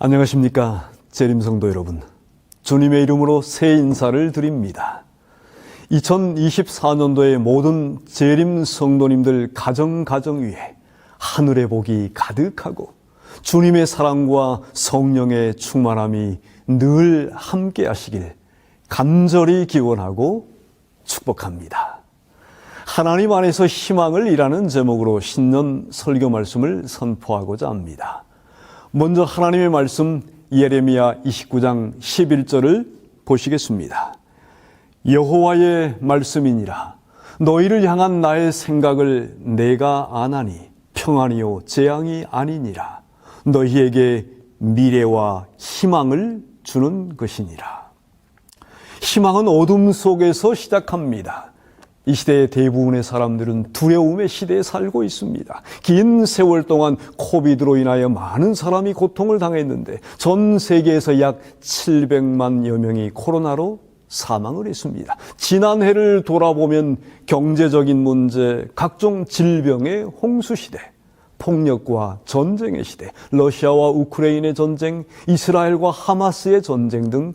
안녕하십니까, 재림성도 여러분. 주님의 이름으로 새 인사를 드립니다. 2024년도에 모든 재림 성도님들 가정 위에 하늘의 복이 가득하고 주님의 사랑과 성령의 충만함이 늘 함께 하시길 간절히 기원하고 축복합니다. 하나님 안에서 희망을 이라는 제목으로 신년 설교 말씀을 선포하고자 합니다. 먼저 하나님의 말씀 예레미야 29장 11절을 보시겠습니다. 여호와의 말씀이니라. 너희를 향한 나의 생각을 내가 아나니 평안이요 재앙이 아니니라. 너희에게 미래와 희망을 주는 것이니라. 희망은 어둠 속에서 시작합니다. 이 시대의 대부분의 사람들은 두려움의 시대에 살고 있습니다. 긴 세월 동안 코비드로 인하여 많은 사람이 고통을 당했는데 전 세계에서 약 700만여 명이 코로나로 사망을 했습니다. 지난 해를 돌아보면 경제적인 문제, 각종 질병의 홍수 시대, 폭력과 전쟁의 시대, 러시아와 우크라이나의 전쟁, 이스라엘과 하마스의 전쟁 등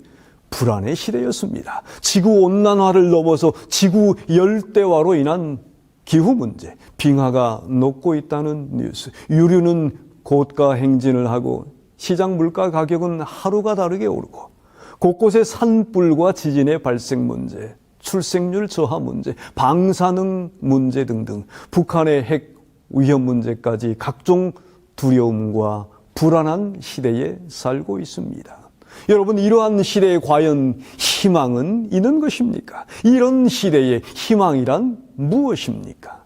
불안의 시대였습니다. 지구온난화를 넘어서 지구 열대화로 인한 기후 문제, 빙하가 녹고 있다는 뉴스, 유류는 고가 행진을 하고 시장 물가 가격은 하루가 다르게 오르고 곳곳에 산불과 지진의 발생 문제, 출생률 저하 문제, 방사능 문제 등등 북한의 핵 위험 문제까지 각종 두려움과 불안한 시대에 살고 있습니다. 여러분, 이러한 시대에 과연 희망은 있는 것입니까? 이런 시대에 희망이란 무엇입니까?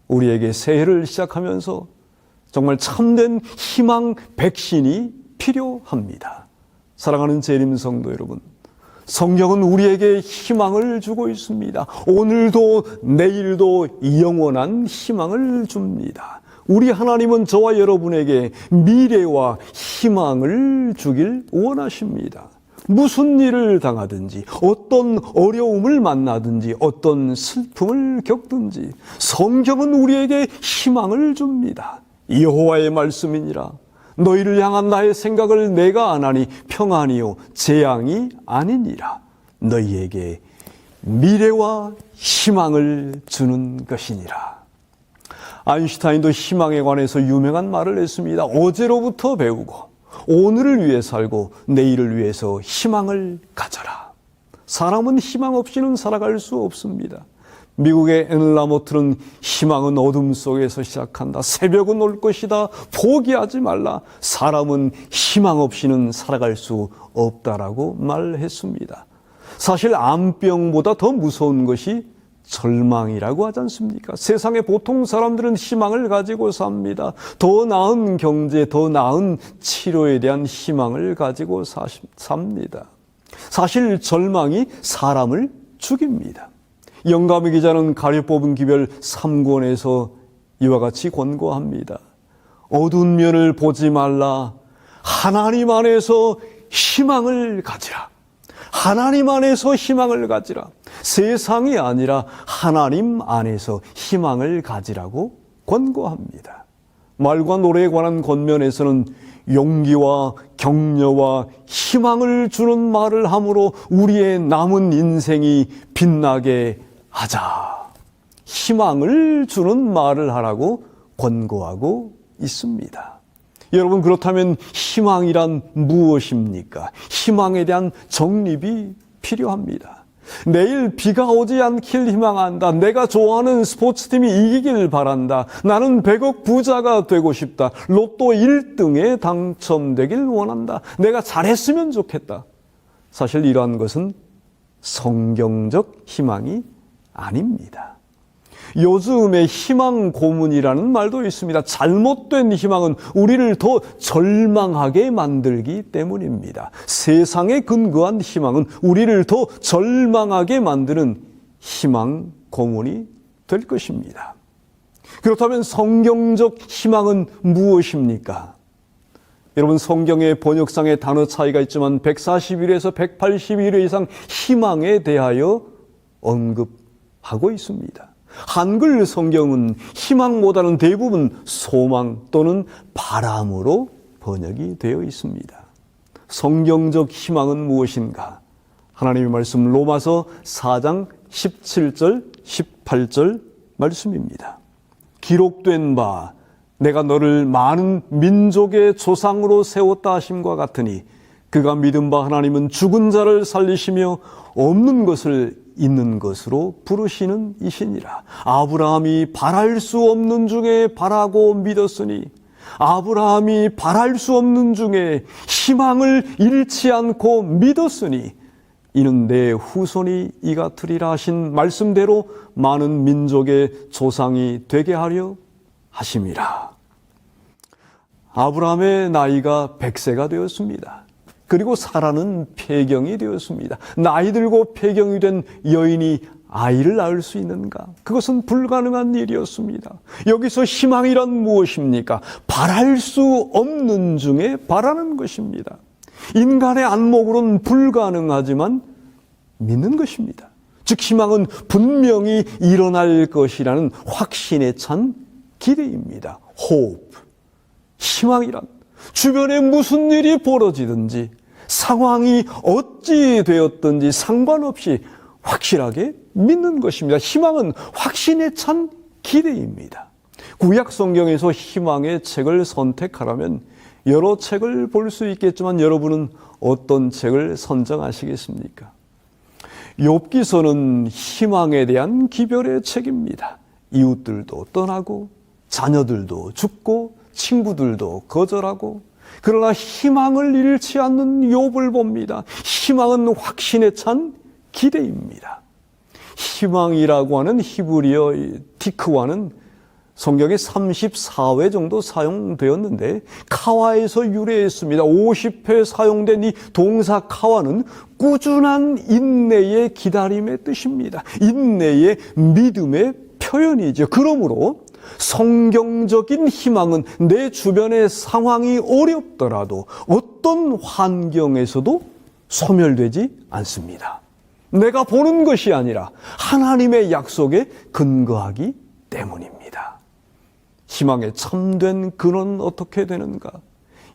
우리에게 새해를 시작하면서 정말 참된 희망 백신이 필요합니다. 사랑하는 재림 성도 여러분, 성경은 우리에게 희망을 주고 있습니다. 오늘도 내일도 영원한 희망을 줍니다. 우리 하나님은 저와 여러분에게 미래와 희망을 주길 원하십니다. 무슨 일을 당하든지, 어떤 어려움을 만나든지, 어떤 슬픔을 겪든지 성경은 우리에게 희망을 줍니다. 여호와의 말씀이니라. 너희를 향한 나의 생각을 내가 아나니 평안이요 재앙이 아니니라. 너희에게 미래와 희망을 주는 것이니라. 아인슈타인도 희망에 관해서 유명한 말을 했습니다. 어제로부터 배우고 오늘을 위해 살고 내일을 위해서 희망을 가져라. 사람은 희망 없이는 살아갈 수 없습니다. 미국의 앤 라모트는 희망은 어둠 속에서 시작한다. 새벽은 올 것이다. 포기하지 말라. 사람은 희망 없이는 살아갈 수 없다라고 말했습니다. 사실 암병보다 더 무서운 것이 절망이라고 하지 않습니까? 세상의 보통 사람들은 희망을 가지고 삽니다. 더 나은 경제, 더 나은 치료에 대한 희망을 가지고 삽니다. 사실 절망이 사람을 죽입니다. 영감의 기자는 가려 뽑은 기별 3권에서 이와 같이 권고합니다. 어두운 면을 보지 말라. 하나님 안에서 희망을 가지라. 하나님 안에서 희망을 가지라. 세상이 아니라 하나님 안에서 희망을 가지라고 권고합니다. 말과 노래에 관한 권면에서는 용기와 격려와 희망을 주는 말을 함으로 우리의 남은 인생이 빛나게 하자. 희망을 주는 말을 하라고 권고하고 있습니다. 여러분, 그렇다면 희망이란 무엇입니까? 희망에 대한 정립이 필요합니다. 내일 비가 오지 않길 희망한다. 내가 좋아하는 스포츠팀이 이기길 바란다. 나는 100억 부자가 되고 싶다. 로또 1등에 당첨되길 원한다. 내가 잘했으면 좋겠다. 사실 이러한 것은 성경적 희망이 아닙니다. 요즘에 희망 고문이라는 말도 있습니다. 잘못된 희망은 우리를 더 절망하게 만들기 때문입니다. 세상에 근거한 희망은 우리를 더 절망하게 만드는 희망 고문이 될 것입니다. 그렇다면 성경적 희망은 무엇입니까? 여러분, 성경의 번역상의 단어 차이가 있지만 141에서 181회 이상 희망에 대하여 언급하고 있습니다. 한글 성경은 희망보다는 대부분 소망 또는 바람으로 번역이 되어 있습니다. 성경적 희망은 무엇인가? 하나님의 말씀 로마서 4장 17절, 18절 말씀입니다. 기록된 바 내가 너를 많은 민족의 조상으로 세웠다 하심과 같으니 그가 믿은 바 하나님은 죽은 자를 살리시며 없는 것을 있는 것으로 부르시는 이시니라. 아브라함이 바랄 수 없는 중에 바라고 믿었으니 아브라함이 바랄 수 없는 중에 희망을 잃지 않고 믿었으니 이는 내 후손이 이 같으리라 하신 말씀대로 많은 민족의 조상이 되게 하려 하심이라. 아브라함의 나이가 100세가 되었습니다. 그리고 사라는 폐경이 되었습니다. 나이 들고 폐경이 된 여인이 아이를 낳을 수 있는가? 그것은 불가능한 일이었습니다. 여기서 희망이란 무엇입니까? 바랄 수 없는 중에 바라는 것입니다. 인간의 안목으로는 불가능하지만 믿는 것입니다. 즉 희망은 분명히 일어날 것이라는 확신에 찬 기대입니다. hope, 희망이란 주변에 무슨 일이 벌어지든지 상황이 어찌 되었든지 상관없이 확실하게 믿는 것입니다. 희망은 확신에 찬 기대입니다. 구약 성경에서 희망의 책을 선택하라면 여러 책을 볼 수 있겠지만 여러분은 어떤 책을 선정하시겠습니까? 욥기서는 희망에 대한 기별의 책입니다. 이웃들도 떠나고 자녀들도 죽고 친구들도 거절하고 그러나 희망을 잃지 않는 욥을 봅니다. 희망은 확신에 찬 기대입니다. 희망이라고 하는 히브리어 티크와는 성경에 34회 정도 사용되었는데 카와에서 유래했습니다. 50회 사용된 이 동사 카와는 꾸준한 인내의 기다림의 뜻입니다. 인내의 믿음의 표현이죠. 그러므로 성경적인 희망은 내 주변의 상황이 어렵더라도 어떤 환경에서도 소멸되지 않습니다. 내가 보는 것이 아니라 하나님의 약속에 근거하기 때문입니다. 희망의 참된 근원은 어떻게 되는가?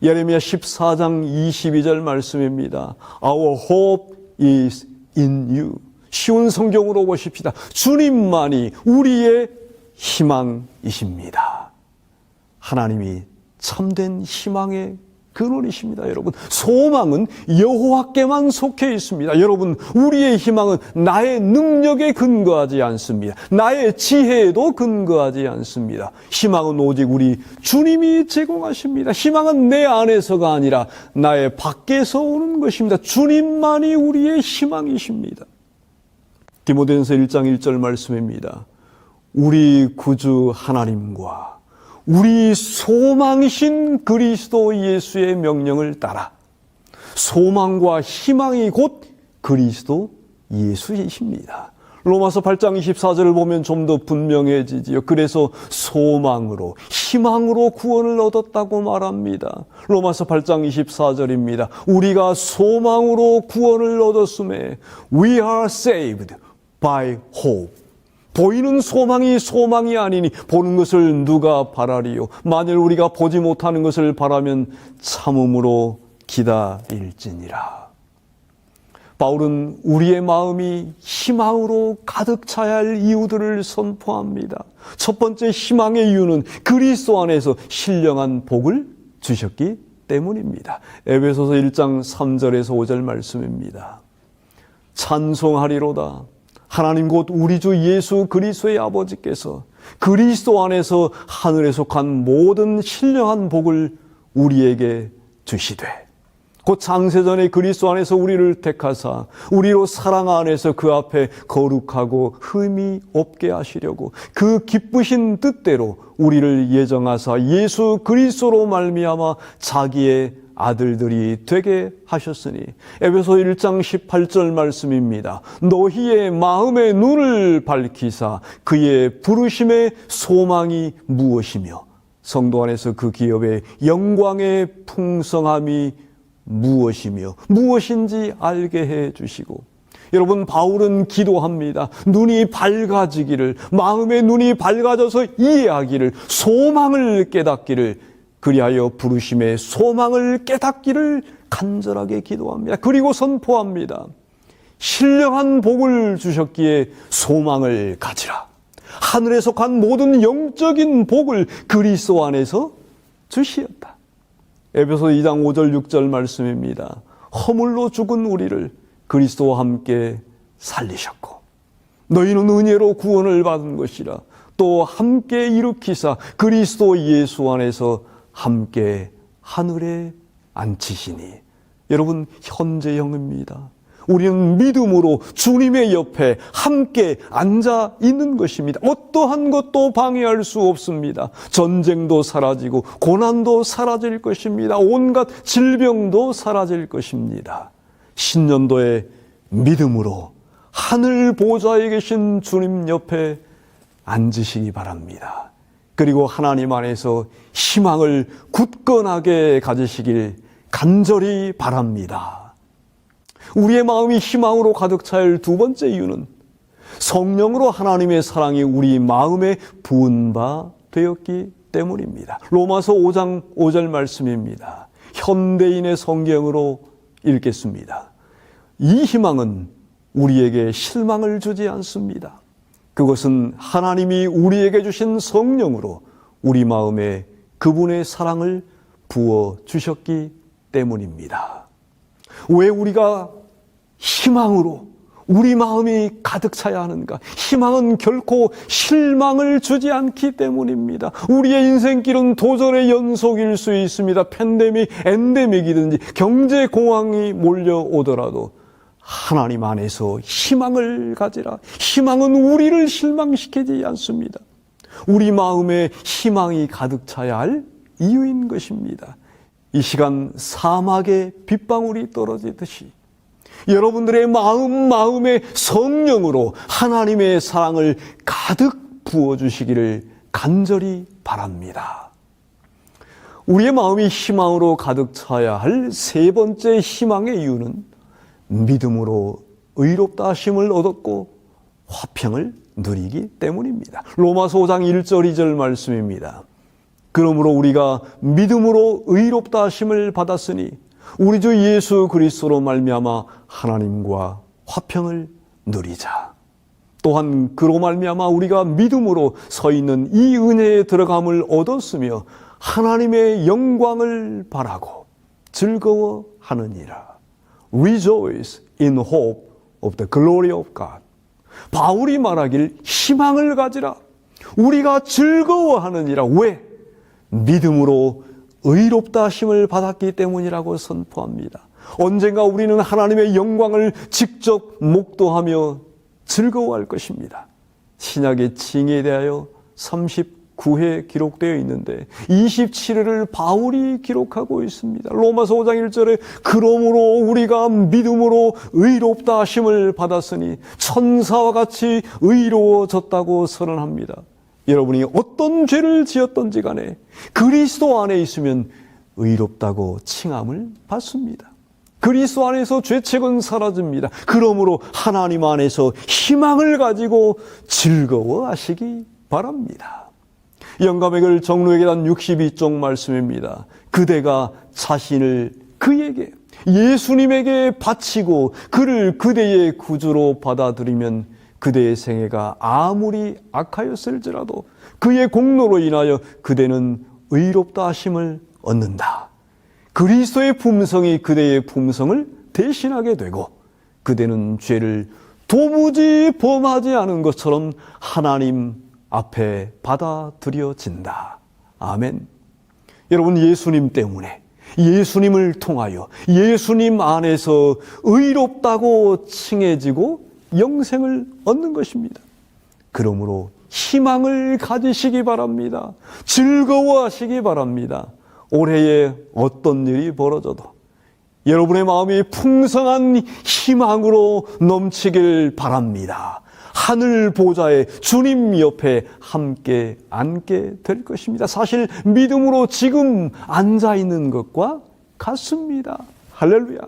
예레미야 14장 22절 말씀입니다. Our hope is in you. 쉬운 성경으로 보십시다. 주님만이 우리의 희망이십니다. 하나님이 참된 희망의 근원이십니다. 여러분, 소망은 여호와께만 속해 있습니다. 여러분, 우리의 희망은 나의 능력에 근거하지 않습니다. 나의 지혜에도 근거하지 않습니다. 희망은 오직 우리 주님이 제공하십니다. 희망은 내 안에서가 아니라 나의 밖에서 오는 것입니다. 주님만이 우리의 희망이십니다. 디모데전서 1장 1절 말씀입니다. 우리 구주 하나님과 우리 소망이신 그리스도 예수의 명령을 따라 소망과 희망이 곧 그리스도 예수이십니다. 로마서 8장 24절을 보면 좀 더 분명해지지요. 그래서 소망으로 희망으로 구원을 얻었다고 말합니다. 로마서 8장 24절입니다. 우리가 소망으로 구원을 얻었음에 We are saved by hope. 보이는 소망이 아니니 보는 것을 누가 바라리요. 만일 우리가 보지 못하는 것을 바라면 참음으로 기다릴지니라. 바울은 우리의 마음이 희망으로 가득 차야 할 이유들을 선포합니다. 첫 번째 희망의 이유는 그리스도 안에서 신령한 복을 주셨기 때문입니다. 에베소서 1장 3절에서 5절 말씀입니다. 찬송하리로다. 하나님 곧 우리 주 예수 그리스도의 아버지께서 그리스도 안에서 하늘에 속한 모든 신령한 복을 우리에게 주시되 곧 창세전에 그리스도 안에서 우리를 택하사 우리로 사랑 안에서 그 앞에 거룩하고 흠이 없게 하시려고 그 기쁘신 뜻대로 우리를 예정하사 예수 그리스도로 말미암아 자기의 아들들이 되게 하셨으니 에베소 1장 18절 말씀입니다. 너희의 마음의 눈을 밝히사 그의 부르심의 소망이 무엇이며 성도 안에서 그 기업의 영광의 풍성함이 무엇이며 무엇인지 알게 해 주시고 여러분 바울은 기도합니다. 눈이 밝아지기를 마음의 눈이 밝아져서 이해하기를 소망을 깨닫기를 그리하여 부르심의 소망을 깨닫기를 간절하게 기도합니다. 그리고 선포합니다. 신령한 복을 주셨기에 소망을 가지라. 하늘에 속한 모든 영적인 복을 그리스도 안에서 주시었다. 에베소 2장 5절 6절 말씀입니다. 허물로 죽은 우리를 그리스도와 함께 살리셨고 너희는 은혜로 구원을 받은 것이라. 또 함께 일으키사 그리스도 예수 안에서 함께 하늘에 앉히시니. 여러분, 현재형입니다. 우리는 믿음으로 주님의 옆에 함께 앉아 있는 것입니다. 어떠한 것도 방해할 수 없습니다. 전쟁도 사라지고 고난도 사라질 것입니다. 온갖 질병도 사라질 것입니다. 신년도에 믿음으로 하늘 보좌에 계신 주님 옆에 앉으시기 바랍니다. 그리고 하나님 안에서 희망을 굳건하게 가지시길 간절히 바랍니다. 우리의 마음이 희망으로 가득 찰 두 번째 이유는 성령으로 하나님의 사랑이 우리 마음에 부은 바 되었기 때문입니다. 로마서 5장 5절 말씀입니다. 현대인의 성경으로 읽겠습니다. 이 희망은 우리에게 실망을 주지 않습니다. 그것은 하나님이 우리에게 주신 성령으로 우리 마음에 그분의 사랑을 부어 주셨기 때문입니다. 왜 우리가 희망으로 우리 마음이 가득 차야 하는가? 희망은 결코 실망을 주지 않기 때문입니다. 우리의 인생길은 도전의 연속일 수 있습니다. 팬데믹, 엔데믹이든지 경제공황이 몰려오더라도 하나님 안에서 희망을 가지라. 희망은 우리를 실망시키지 않습니다. 우리 마음에 희망이 가득 차야 할 이유인 것입니다. 이 시간 사막에 빗방울이 떨어지듯이 여러분들의 마음에 성령으로 하나님의 사랑을 가득 부어주시기를 간절히 바랍니다. 우리의 마음이 희망으로 가득 차야 할 세 번째 희망의 이유는 믿음으로 의롭다 하심을 얻었고 화평을 누리기 때문입니다. 로마서 5장 1절 2절 말씀입니다. 그러므로 우리가 믿음으로 의롭다 하심을 받았으니 우리 주 예수 그리스도로 말미암아 하나님과 화평을 누리자. 또한 그로 말미암아 우리가 믿음으로 서 있는 이 은혜에 들어감을 얻었으며 하나님의 영광을 바라고 즐거워하느니라. Rejoice in hope of the glory of God. 바울이 말하길 희망을 가지라. 우리가 즐거워하느니라. 왜? 믿음으로 의롭다 하심을 받았기 때문이라고 선포합니다. 언젠가 우리는 하나님의 영광을 직접 목도하며 즐거워할 것입니다. 신약의 징에 대하여 39회 기록되어 있는데 27회를 바울이 기록하고 있습니다. 로마서 5장 1절에 그러므로 우리가 믿음으로 의롭다 하심을 받았으니 천사와 같이 의로워졌다고 선언합니다. 여러분이 어떤 죄를 지었던지 간에 그리스도 안에 있으면 의롭다고 칭함을 받습니다. 그리스도 안에서 죄책은 사라집니다. 그러므로 하나님 안에서 희망을 가지고 즐거워하시기 바랍니다. 영감의 글 정로에게단 62쪽 말씀입니다. 그대가 자신을 그에게 예수님에게 바치고 그를 그대의 구주로 받아들이면 그대의 생애가 아무리 악하였을지라도 그의 공로로 인하여 그대는 의롭다 하심을 얻는다. 그리스도의 품성이 그대의 품성을 대신하게 되고 그대는 죄를 도무지 범하지 않은 것처럼 하나님 앞에 받아들여진다. 아멘. 여러분, 예수님 때문에 예수님을 통하여 예수님 안에서 의롭다고 칭해지고 영생을 얻는 것입니다. 그러므로 희망을 가지시기 바랍니다. 즐거워하시기 바랍니다. 올해에 어떤 일이 벌어져도 여러분의 마음이 풍성한 희망으로 넘치길 바랍니다. 하늘 보좌에 주님 옆에 함께 앉게 될 것입니다. 사실 믿음으로 지금 앉아있는 것과 같습니다. 할렐루야.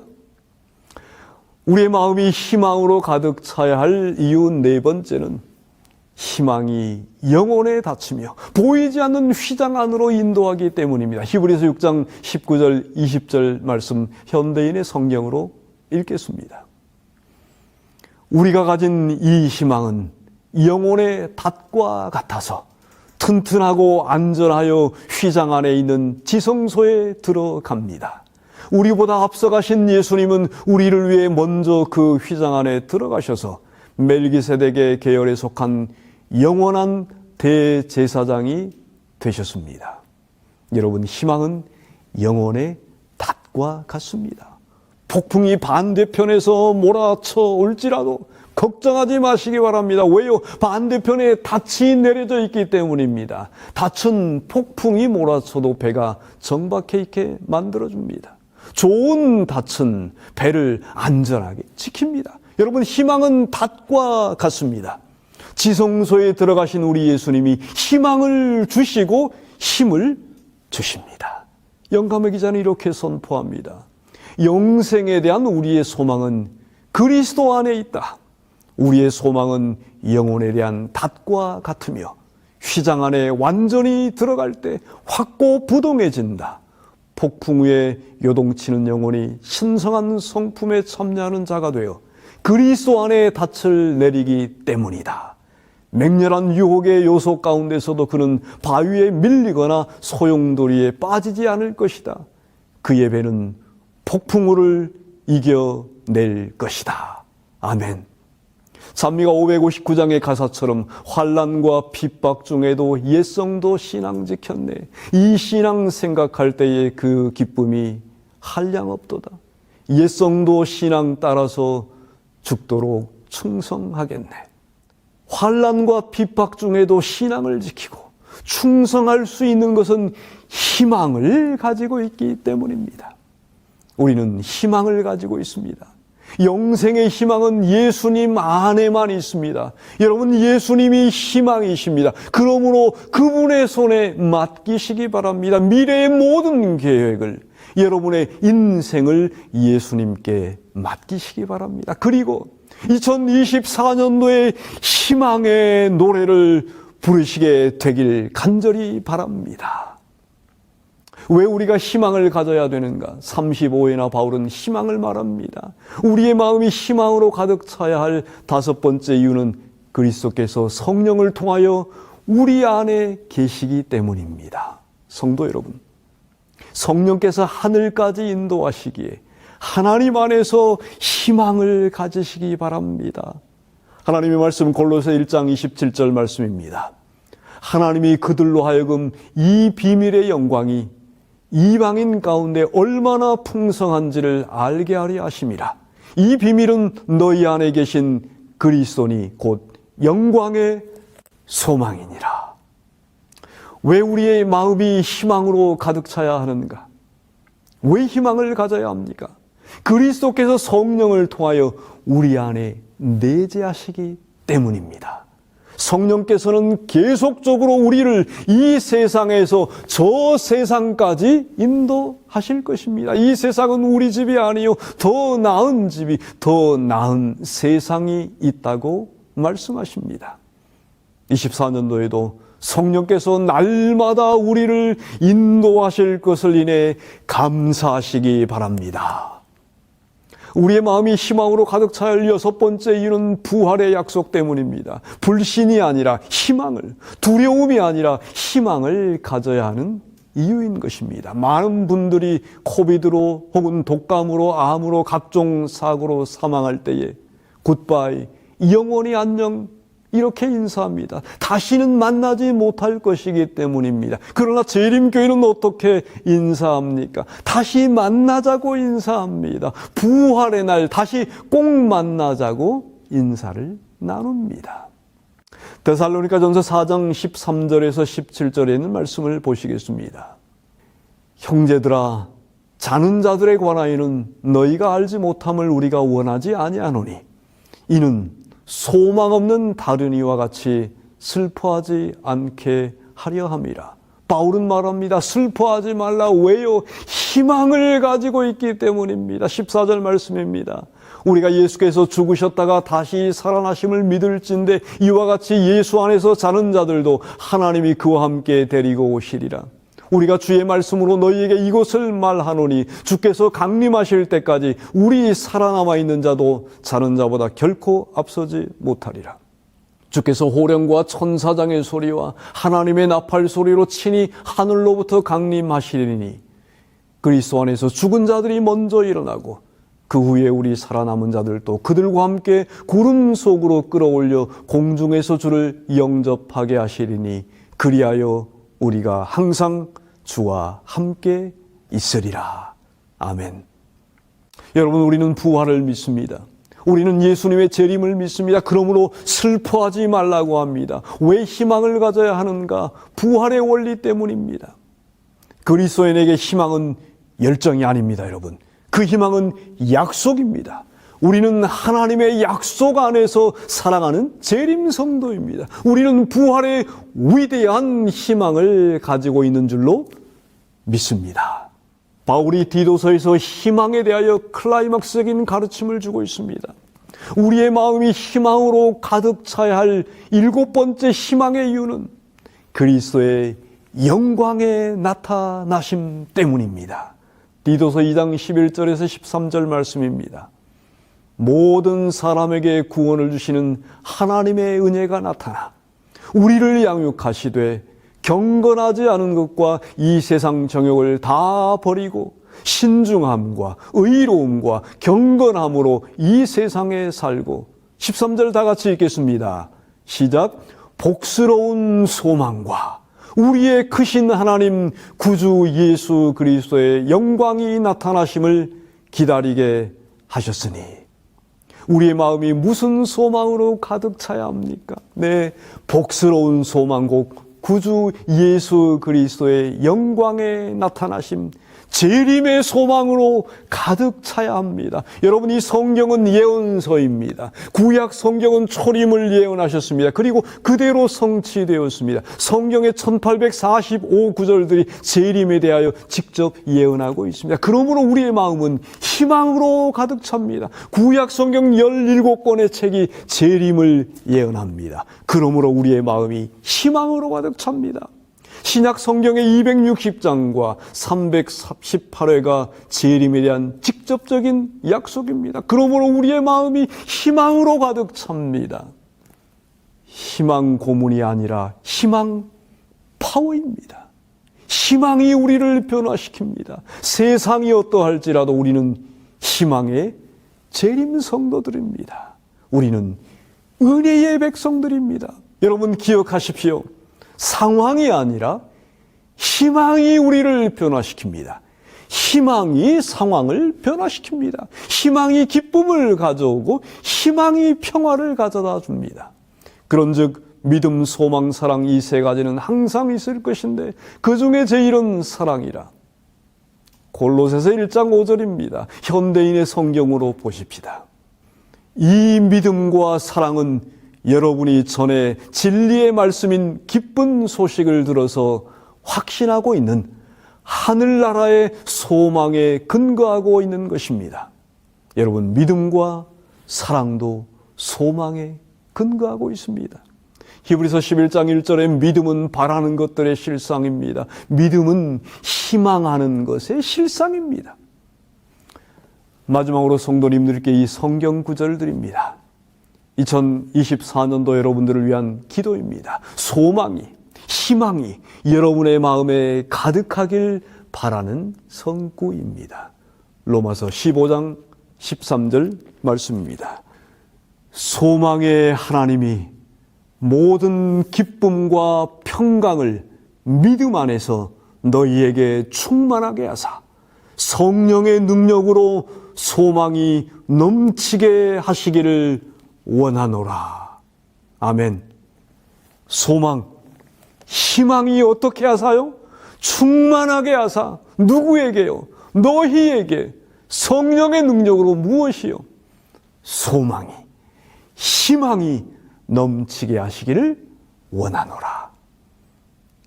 우리의 마음이 희망으로 가득 차야 할 이유 네 번째는 희망이 영혼에 닫히며 보이지 않는 휘장 안으로 인도하기 때문입니다. 히브리서 6장 19절 20절 말씀 현대인의 성경으로 읽겠습니다. 우리가 가진 이 희망은 영혼의 닷과 같아서 튼튼하고 안전하여 휘장 안에 있는 지성소에 들어갑니다. 우리보다 앞서가신 예수님은 우리를 위해 먼저 그 휘장 안에 들어가셔서 멜기세덱의 계열에 속한 영원한 대제사장이 되셨습니다. 여러분, 희망은 영혼의 닷과 같습니다. 폭풍이 반대편에서 몰아쳐 올지라도 걱정하지 마시기 바랍니다. 왜요? 반대편에 닻이 내려져 있기 때문입니다. 닻은 폭풍이 몰아쳐도 배가 정박해 있게 만들어줍니다. 좋은 닻은 배를 안전하게 지킵니다. 여러분, 희망은 닷과 같습니다. 지성소에 들어가신 우리 예수님이 희망을 주시고 힘을 주십니다. 영감의 기자는 이렇게 선포합니다. 영생에 대한 우리의 소망은 그리스도 안에 있다. 우리의 소망은 영혼에 대한 닷과 같으며 휘장 안에 완전히 들어갈 때 확고부동해진다. 폭풍 위에 요동치는 영혼이 신성한 성품에 참여하는 자가 되어 그리스도 안에 닻을 내리기 때문이다. 맹렬한 유혹의 요소 가운데서도 그는 바위에 밀리거나 소용돌이에 빠지지 않을 것이다. 그의 배는 폭풍우를 이겨낼 것이다. 아멘. 찬미가 559장의 가사처럼 환난과 핍박 중에도 옛성도 신앙 지켰네. 이 신앙 생각할 때에 그 기쁨이 한량없도다. 옛성도 신앙 따라서 죽도록 충성하겠네. 환난과 핍박 중에도 신앙을 지키고 충성할 수 있는 것은 희망을 가지고 있기 때문입니다. 우리는 희망을 가지고 있습니다. 영생의 희망은 예수님 안에만 있습니다. 여러분, 예수님이 희망이십니다. 그러므로 그분의 손에 맡기시기 바랍니다. 미래의 모든 계획을, 여러분의 인생을 예수님께 맡기시기 바랍니다. 그리고 2024년도에 희망의 노래를 부르시게 되길 간절히 바랍니다. 왜 우리가 희망을 가져야 되는가? 35회나 바울은 희망을 말합니다. 우리의 마음이 희망으로 가득 차야 할 다섯 번째 이유는 그리스도께서 성령을 통하여 우리 안에 계시기 때문입니다. 성도 여러분, 성령께서 하늘까지 인도하시기에 하나님 안에서 희망을 가지시기 바랍니다. 하나님의 말씀 골로새 1장 27절 말씀입니다. 하나님이 그들로 하여금 이 비밀의 영광이 이방인 가운데 얼마나 풍성한지를 알게 하려 하심이라. 이 비밀은 너희 안에 계신 그리스도니 곧 영광의 소망이니라. 왜 우리의 마음이 희망으로 가득 차야 하는가? 왜 희망을 가져야 합니까? 그리스도께서 성령을 통하여 우리 안에 내재하시기 때문입니다. 성령께서는 계속적으로 우리를 이 세상에서 저 세상까지 인도하실 것입니다. 이 세상은 우리 집이 아니요 더 나은 집이, 더 나은 세상이 있다고 말씀하십니다. 24년도에도 성령께서 날마다 우리를 인도하실 것을 인해 감사하시기 바랍니다. 우리의 마음이 희망으로 가득 차야 할 여섯 번째 이유는 부활의 약속 때문입니다. 불신이 아니라 희망을, 두려움이 아니라 희망을 가져야 하는 이유인 것입니다. 많은 분들이 코비드로 혹은 독감으로, 암으로, 각종 사고로 사망할 때에 굿바이, 영원히 안녕, 이렇게 인사합니다. 다시는 만나지 못할 것이기 때문입니다. 그러나 재림교회는 어떻게 인사합니까? 다시 만나자고 인사합니다. 부활의 날 다시 꼭 만나자고 인사를 나눕니다. 데살로니가전서 4장 13절에서 17절에 있는 말씀을 보시겠습니다. 형제들아, 자는 자들에 관하여는 너희가 알지 못함을 우리가 원하지 아니하노니 이는 소망 없는 다른 이와 같이 슬퍼하지 않게 하려 함이라. 바울은 말합니다. 슬퍼하지 말라. 왜요? 희망을 가지고 있기 때문입니다. 14절 말씀입니다. 우리가 예수께서 죽으셨다가 다시 살아나심을 믿을진데 이와 같이 예수 안에서 자는 자들도 하나님이 그와 함께 데리고 오시리라. 우리가 주의 말씀으로 너희에게 이것을 말하노니 주께서 강림하실 때까지 우리 살아남아 있는 자도 자는 자보다 결코 앞서지 못하리라. 주께서 호령과 천사장의 소리와 하나님의 나팔 소리로 친히 하늘로부터 강림하시리니 그리스도 안에서 죽은 자들이 먼저 일어나고 그 후에 우리 살아남은 자들도 그들과 함께 구름 속으로 끌어올려 공중에서 주를 영접하게 하시리니 그리하여 우리가 항상 주와 함께 있으리라. 아멘. 여러분, 우리는 부활을 믿습니다. 우리는 예수님의 재림을 믿습니다. 그러므로 슬퍼하지 말라고 합니다. 왜 희망을 가져야 하는가? 부활의 원리 때문입니다. 그리스도인에게 희망은 열정이 아닙니다, 여러분. 그 희망은 약속입니다. 우리는 하나님의 약속 안에서 살아가는 재림 성도입니다. 우리는 부활의 위대한 희망을 가지고 있는 줄로 믿습니다. 바울이 디도서에서 희망에 대하여 클라이막스적인 가르침을 주고 있습니다. 우리의 마음이 희망으로 가득 차야 할 7번째 희망의 이유는 그리스도의 영광에 나타나심 때문입니다. 디도서 2장 11절에서 13절 말씀입니다. 모든 사람에게 구원을 주시는 하나님의 은혜가 나타나 우리를 양육하시되 경건하지 않은 것과 이 세상 정욕을 다 버리고 신중함과 의로움과 경건함으로 이 세상에 살고 13절 다 같이 읽겠습니다. 시작. 복스러운 소망과 우리의 크신 하나님 구주 예수 그리스도의 영광이 나타나심을 기다리게 하셨으니 우리의 마음이 무슨 소망으로 가득 차야 합니까? 네, 복스러운 소망 곧 구주 예수 그리스도의 영광에 나타나심 재림의 소망으로 가득 차야 합니다. 여러분, 이 성경은 예언서입니다. 구약 성경은 초림을 예언하셨습니다. 그리고 그대로 성취되었습니다. 성경의 1845구절들이 재림에 대하여 직접 예언하고 있습니다. 그러므로 우리의 마음은 희망으로 가득 찹니다. 구약 성경 17권의 책이 재림을 예언합니다. 그러므로 우리의 마음이 희망으로 가득 찹니다. 신약 성경의 260장과 318회가 재림에 대한 직접적인 약속입니다. 그러므로 우리의 마음이 희망으로 가득 찹니다. 희망 고문이 아니라 희망 파워입니다. 희망이 우리를 변화시킵니다. 세상이 어떠할지라도 우리는 희망의 재림 성도들입니다. 우리는 은혜의 백성들입니다. 여러분 기억하십시오. 상황이 아니라 희망이 우리를 변화시킵니다. 희망이 상황을 변화시킵니다. 희망이 기쁨을 가져오고 희망이 평화를 가져다 줍니다. 그런즉 믿음, 소망, 사랑 이 세 가지는 항상 있을 것인데 그 중에 제일은 사랑이라. 골로새서 1장 5절입니다. 현대인의 성경으로 보십시다. 이 믿음과 사랑은 여러분이 전에 진리의 말씀인 기쁜 소식을 들어서 확신하고 있는 하늘나라의 소망에 근거하고 있는 것입니다. 여러분, 믿음과 사랑도 소망에 근거하고 있습니다. 히브리서 11장 1절에 믿음은 바라는 것들의 실상입니다. 믿음은 희망하는 것의 실상입니다. 마지막으로 성도님들께 이 성경 구절을 드립니다. 2024년도 여러분들을 위한 기도입니다. 소망이, 희망이 여러분의 마음에 가득하길 바라는 성구입니다. 로마서 15장 13절 말씀입니다. 소망의 하나님이 모든 기쁨과 평강을 믿음 안에서 너희에게 충만하게 하사 성령의 능력으로 소망이 넘치게 하시기를 원하노라. 아멘. 소망, 희망이 어떻게 하사요? 충만하게 하사. 누구에게요? 너희에게. 성령의 능력으로 무엇이요? 소망이, 희망이 넘치게 하시기를 원하노라.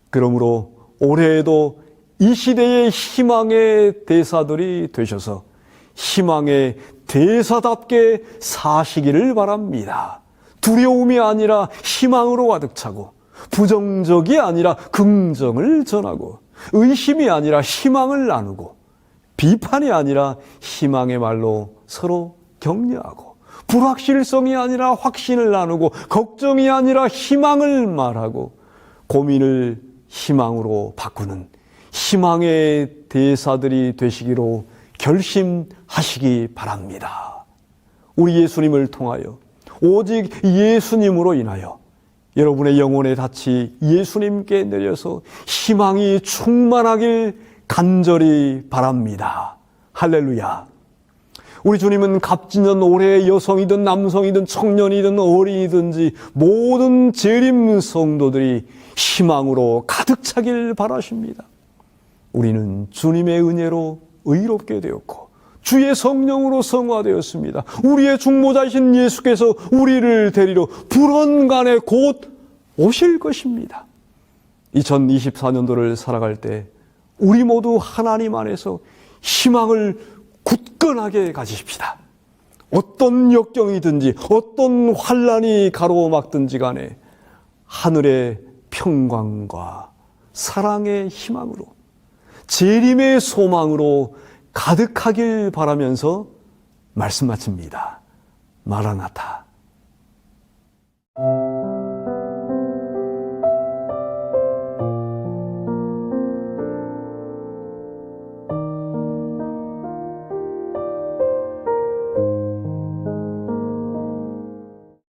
그러므로 올해에도 이 시대의 희망의 대사들이 되셔서 희망의 대사답게 사시기를 바랍니다. 두려움이 아니라 희망으로 가득 차고, 부정적이 아니라 긍정을 전하고, 의심이 아니라 희망을 나누고, 비판이 아니라 희망의 말로 서로 격려하고, 불확실성이 아니라 확신을 나누고, 걱정이 아니라 희망을 말하고, 고민을 희망으로 바꾸는 희망의 대사들이 되시기로 결심하시기 바랍니다. 우리 예수님을 통하여, 오직 예수님으로 인하여 여러분의 영혼의 닻이 예수님께 내려서 희망이 충만하길 간절히 바랍니다. 할렐루야. 우리 주님은 값지는 올해의 여성이든 남성이든 청년이든 어린이든지 모든 재림 성도들이 희망으로 가득 차길 바라십니다. 우리는 주님의 은혜로 의롭게 되었고 주의 성령으로 성화되었습니다. 우리의 중보자이신 예수께서 우리를 데리러 불언간에 곧 오실 것입니다. 2024년도를 살아갈 때 우리 모두 하나님 안에서 희망을 굳건하게 가지십시다. 어떤 역경이든지 어떤 환난이 가로막든지 간에 하늘의 평강과 사랑의 희망으로 재림의 소망으로 가득하길 바라면서 말씀 마칩니다. 마라나타.